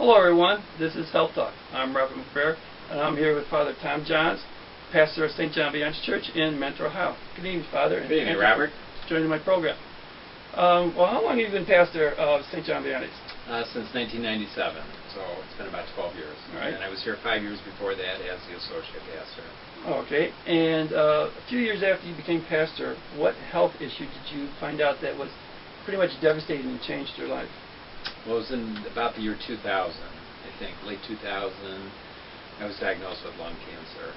Hello everyone, this is Health Talk. I'm Robert McBrayer, and I'm here with Father Tom Johns, pastor of St. John Vianney's Church in Mentor, Ohio. Good evening, Father. Good evening, Robert. Joining my program. Well, how long have you been pastor of St. John Vianney's? Since 1997, so it's been about 12 years. All right. And I was here 5 years before that as the associate pastor. Okay, and a few years after you became pastor, what health issue did you find out that was pretty much devastating and changed your life? Well, it was in about the year 2000, I think, late 2000. I was diagnosed with lung cancer.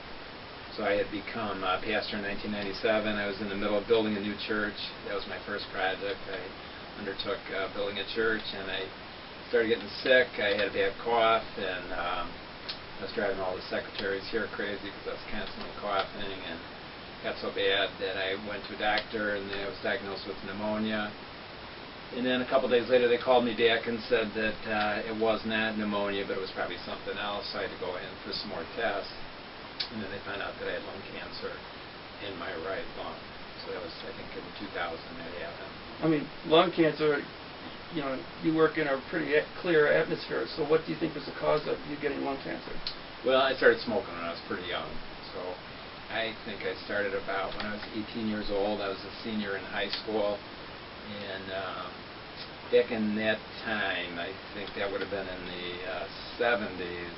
So I had become a pastor in 1997. I was in the middle of building a new church. That was my first project. I undertook building a church, and I started getting sick. I had a bad cough, and I was driving all the secretaries here crazy because I was constantly coughing, and it got so bad that I went to a doctor, and I was diagnosed with pneumonia. And then a couple days later, they called me back and said that it was not pneumonia, but it was probably something else. So I had to go in for some more tests. And then they found out that I had lung cancer in my right lung. So that was, I think, in 2000 that happened. I mean, lung cancer, you know, you work in a pretty clear atmosphere. So what do you think was the cause of you getting lung cancer? Well, I started smoking when I was pretty young. So I think I started about when I was 18 years old. I was a senior in high school. And back in that time, I think that would have been in the 1970s,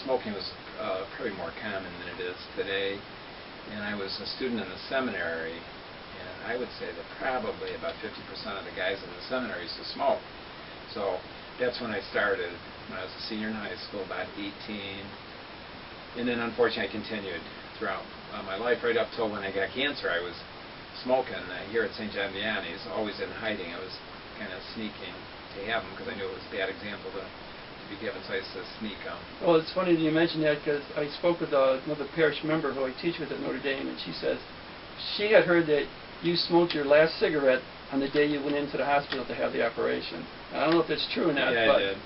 smoking was probably more common than it is today. And I was a student in the seminary, and I would say that probably about 50% of the guys in the seminary used to smoke. So that's when I started, when I was a senior in high school, about 18. And then unfortunately I continued throughout my life, right up till when I got cancer. I was smoking here at St. John Vianney's, always in hiding. I was kind of sneaking to have them because I knew it was a bad example to be given, so I used to sneak them. Well, it's funny that you mentioned that because I spoke with another parish member who I teach with at Notre Dame, and she says she had heard that you smoked your last cigarette on the day you went into the hospital to have the operation. I don't know if that's true or not. Yeah, but I did.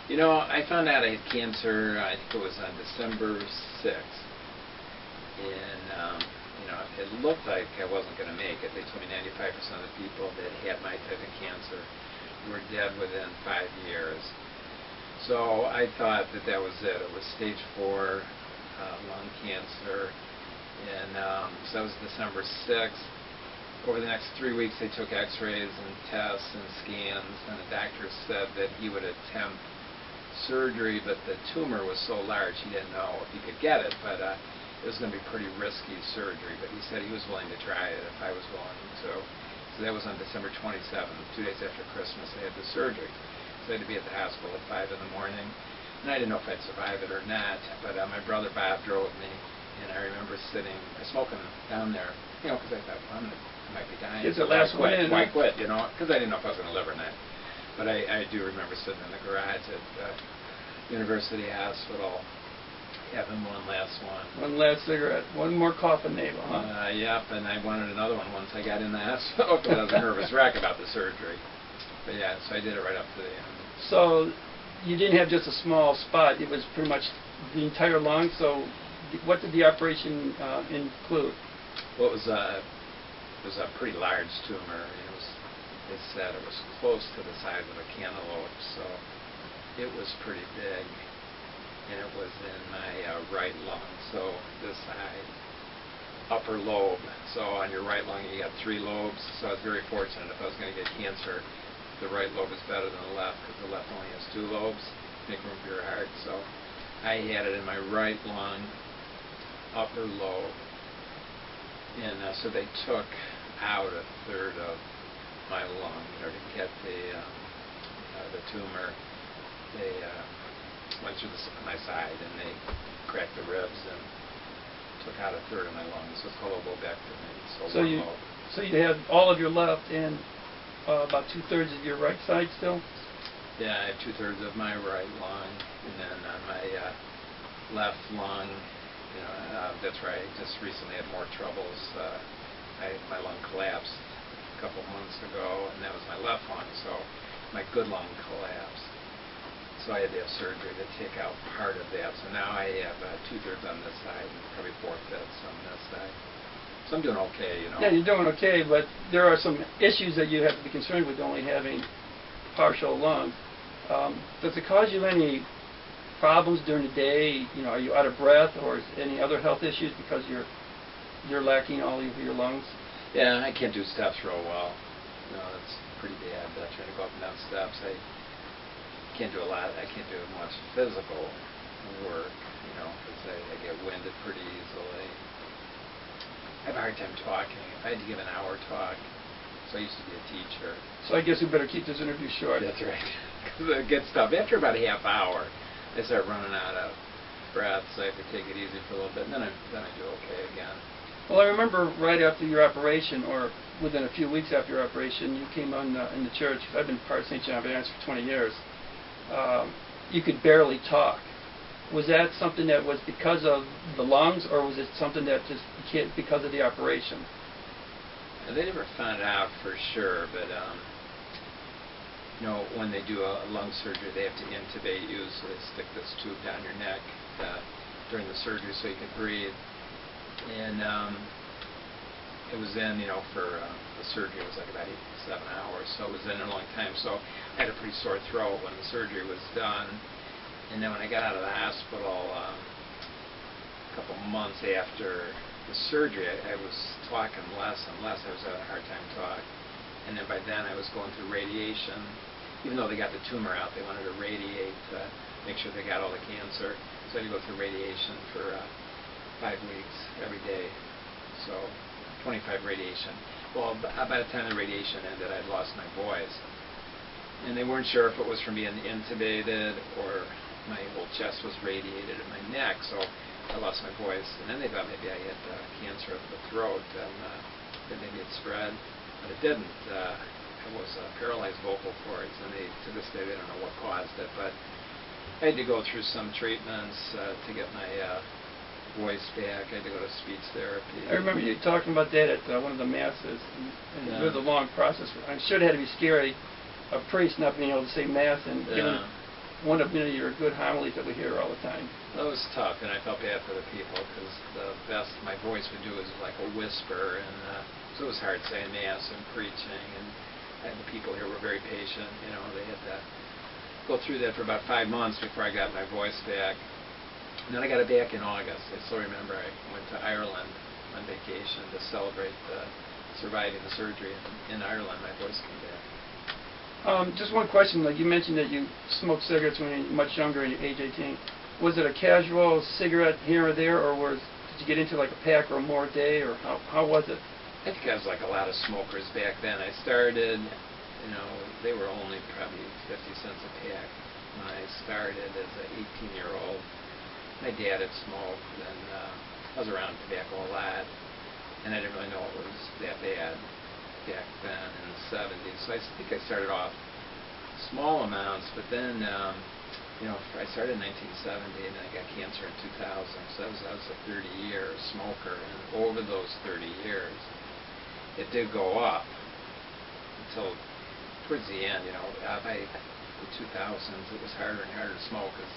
You know, I found out I had cancer, I think it was on December 6th. And you know, it looked like I wasn't going to make it. They told me 95% of the people that had my type of cancer were dead within 5 years. So I thought that that was it. It was stage 4 lung cancer. And so that was December 6th. Over the next 3 weeks, they took x-rays and tests and scans, and the doctor said that he would attempt surgery, but the tumor was so large he didn't know if he could get it. But it was going to be pretty risky surgery, but he said he was willing to try it if I was willing. So that was on December 27th, 2 days after Christmas. I had the surgery. So I had to be at the hospital at 5 in the morning, and I didn't know if I'd survive it or not, but my brother Bob drove with me, and I remember smoking down there, you know, because I thought, well, I might be dying. It's the last one in. Why quit, you know, because I didn't know if I was going to live or not. But I do remember sitting in the garage at University Hospital, having one last one. One last cigarette. One more coffin nail, huh? Yep, and I wanted another one once I got in the hospital because I was a nervous wreck about the surgery. But yeah, so I did it right up to the end. So you didn't have just a small spot. It was pretty much the entire lung. So what did the operation include? Well, it was a pretty large tumor. They said it was close to the size of a cantaloupe, so it was pretty big. And it was in my right lung, so this side, upper lobe. So on your right lung, you got 3 lobes. So I was very fortunate. If I was going to get cancer, the right lobe is better than the left because the left only has 2 lobes, make room for your heart. So I had it in my right lung, upper lobe, and so they took out a third of my lung in order to get the tumor. They went through my side, and they cracked the ribs and took out a third of my lungs. So it's called a lobectomy. So you have all of your left and about 2/3 of your right side still? Yeah, I have 2/3 of my right lung, and then on my left lung, you know, that's where I just recently had more troubles. My lung collapsed a couple months ago, and that was my left lung. So my good lung collapsed. So I had to have surgery to take out part of that. So now I have 2/3 on this side and probably 4/5 on this side. So I'm doing okay, you know. Yeah, you're doing okay, but there are some issues that you have to be concerned with only having partial lungs. Does it cause you any problems during the day? You know, are you out of breath, or is any other health issues because you're lacking all of your lungs? Yeah, I can't do steps real well. No, that's pretty bad. Trying to go up and down steps. I can't do a lot. I can't do much physical work, you know, because I get winded pretty easily. I have a hard time talking. If I had to give an hour talk, so I used to be a teacher. So I guess we better keep this interview short. That's right. Because it gets tough. After about a half hour, I start running out of breath, so I have to take it easy for a little bit, and then I do okay again. Well, I remember right after your operation, or within a few weeks after your operation, you came on in the church. I've been part of St. John Baptist for 20 years. You could barely talk. Was that something that was because of the lungs, or was it something that just because of the operation? They never found out for sure, but you know, when they do a lung surgery, they have to intubate you, so they stick this tube down your neck during the surgery so you can breathe. And it was in, you know, for the surgery, it was like about 8 to 7 hours, so it was in a long time. So I had a pretty sore throat when the surgery was done. And then when I got out of the hospital, a couple months after the surgery, I was talking less and less. I was having a hard time talking. And then by then I was going through radiation. Even though they got the tumor out, they wanted to radiate to make sure they got all the cancer. So I had to go through radiation for 5 weeks every day. So 25 radiation. Well, by the time the radiation ended, I'd lost my voice. And they weren't sure if it was from being intubated or my whole chest was radiated in my neck, so I lost my voice. And then they thought maybe I had cancer of the throat, and that maybe it spread, but it didn't. It was paralyzed vocal cords, and to this day they don't know what caused it, but I had to go through some treatments to get my voice back. I had to go to speech therapy. I remember you talking about that at one of the masses, and it was a long process. I'm sure it had to be scary, a priest not being able to say mass and giving one of your good homilies that we hear all the time. That was tough, and I felt bad for the people, because the best my voice would do is like a whisper, and so it was hard saying mass and preaching, and the people here were very patient. You know, they had to go through that for about 5 months before I got my voice back. And then I got it back in August. I still remember I went to Ireland on vacation to celebrate surviving the surgery. In Ireland, my voice came back. Just one question. Like you mentioned that you smoked cigarettes when you were much younger, age 18. Was it a casual cigarette here or there, or did you get into like a pack or more a day, or how was it? I think I was like a lot of smokers back then. I started, you know, they were only probably 50 cents a pack when I started as an 18-year-old. My dad had smoked, and I was around tobacco a lot, and I didn't really know it was that bad back then in the 70s. So I think I started off small amounts, but then, you know, I started in 1970, and then I got cancer in 2000. So I was a 30-year smoker, and over those 30 years, it did go up until towards the end. You know, by the 2000s, it was harder and harder to smoke, because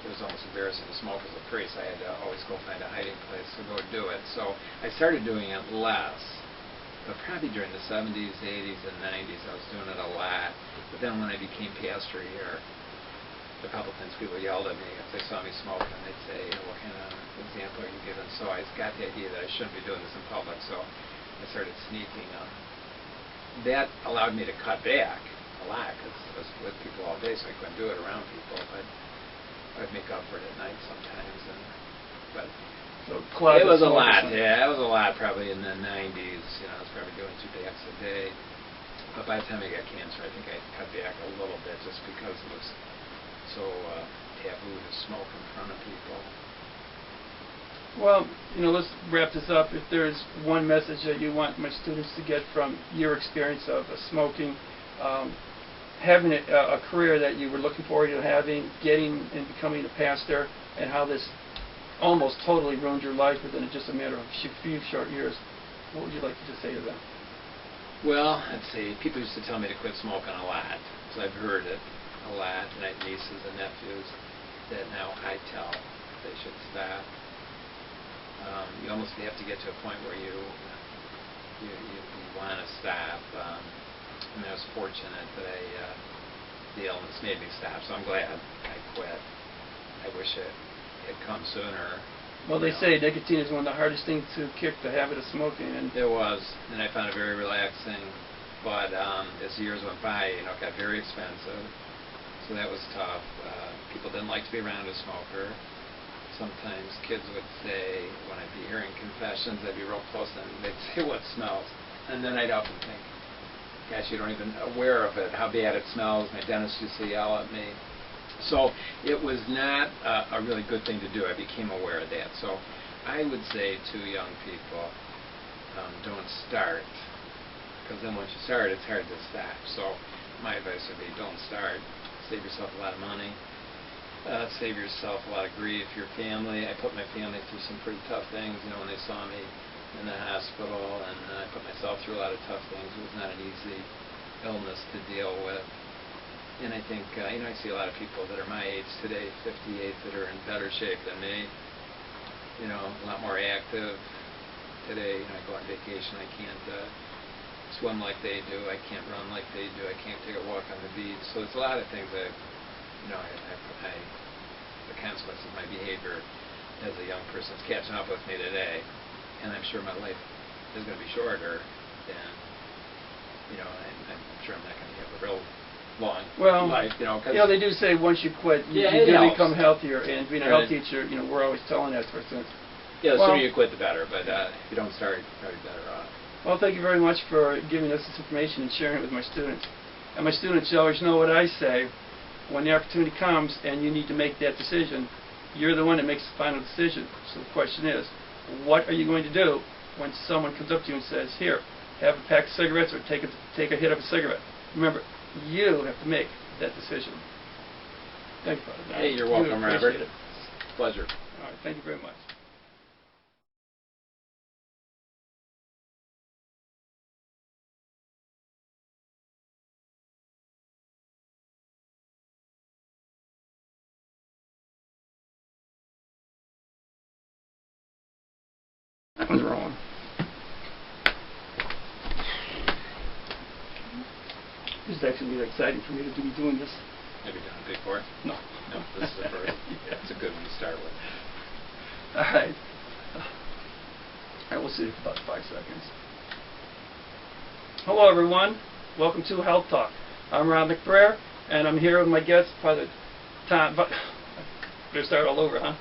it was almost embarrassing to smoke as a priest. I had to always go find a hiding place to go do it. So I started doing it less. But probably during the 70s, 80s, and 90s, I was doing it a lot. But then when I became pastor here, a couple of times people yelled at me if they saw me smoking. They'd say, you know, what kind of example are you giving? So I got the idea that I shouldn't be doing this in public, so I started sneaking. That allowed me to cut back a lot, because I was with people all day, so I couldn't do it around people. But I'd make up for it at night sometimes. But So it was a lot, yeah. It was a lot probably in the 90s. You know, I was probably doing 2 packs a day. But by the time I got cancer, I think I cut back a little bit, just because it was so taboo to smoke in front of people. Well, you know, let's wrap this up. If there's one message that you want my students to get from your experience of smoking, having a career that you were looking forward to having, getting and becoming a pastor, and how this almost totally ruined your life within just a matter of a few short years, what would you like to just say to them? Well, let's see. People used to tell me to quit smoking a lot, so I've heard it a lot, and I have nieces and nephews that now I tell they should stop. You almost have to get to a point where you want to stop. I mean, I was fortunate that I the illness made me stop. So I'm glad I quit. I wish it had come sooner. Well, they say nicotine is one of the hardest things to kick, the habit of smoking. And it was, and I found it very relaxing. But as years went by, it got very expensive. So that was tough. People didn't like to be around a smoker. Sometimes kids would say, when I'd be hearing confessions, I'd be real close and they'd say, "What smells?" And then I'd often think, gosh, you don't even aware of it, how bad it smells. My dentist used to yell at me. So it was not a really good thing to do. I became aware of that. So I would say to young people, don't start. Because then once you start, it's hard to stop. So my advice would be, don't start. Save yourself a lot of money. Save yourself a lot of grief. Your family. I put my family through some pretty tough things. When they saw me in the hospital, and I put myself through a lot of tough things. It was not an easy illness to deal with. And I think, I see a lot of people that are my age today, 58, that are in better shape than me. A lot more active today. I go on vacation. I can't swim like they do. I can't run like they do. I can't take a walk on the beach. So there's a lot of things that, the consequences of my behavior as a young person is catching up with me today. And I'm sure my life is going to be shorter than, I'm sure I'm not going to have a real long life, they do say once you quit, you do become healthier, and being a health teacher, we're always telling that to our students. Yeah, the sooner you quit, the better, but if you don't start, you're probably better off. Well, thank you very much for giving us this information and sharing it with my students. And my students always know what I say. When the opportunity comes and you need to make that decision, you're the one that makes the final decision. So the question is, what are you going to do when someone comes up to you and says, here, have a pack of cigarettes or take a hit of a cigarette? Remember, you have to make that decision. Thank you, Father. Hey, you're welcome, Robert. Pleasure. All right, thank you very much. That one's wrong. This is actually really exciting for me to be doing this. Have you done it before? No. No, this is the first. Yeah, it's a good one to start with. All right. I will see you for about 5 seconds. Hello, everyone. Welcome to Health Talk. I'm Rob McBrayer, and I'm here with my guest, Father Tom. Better start all over, huh?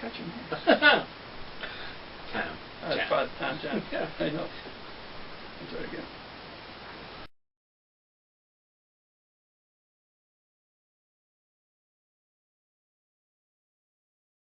Got your name. Tom. Father Tom John. Yeah, I know. Let's try it again.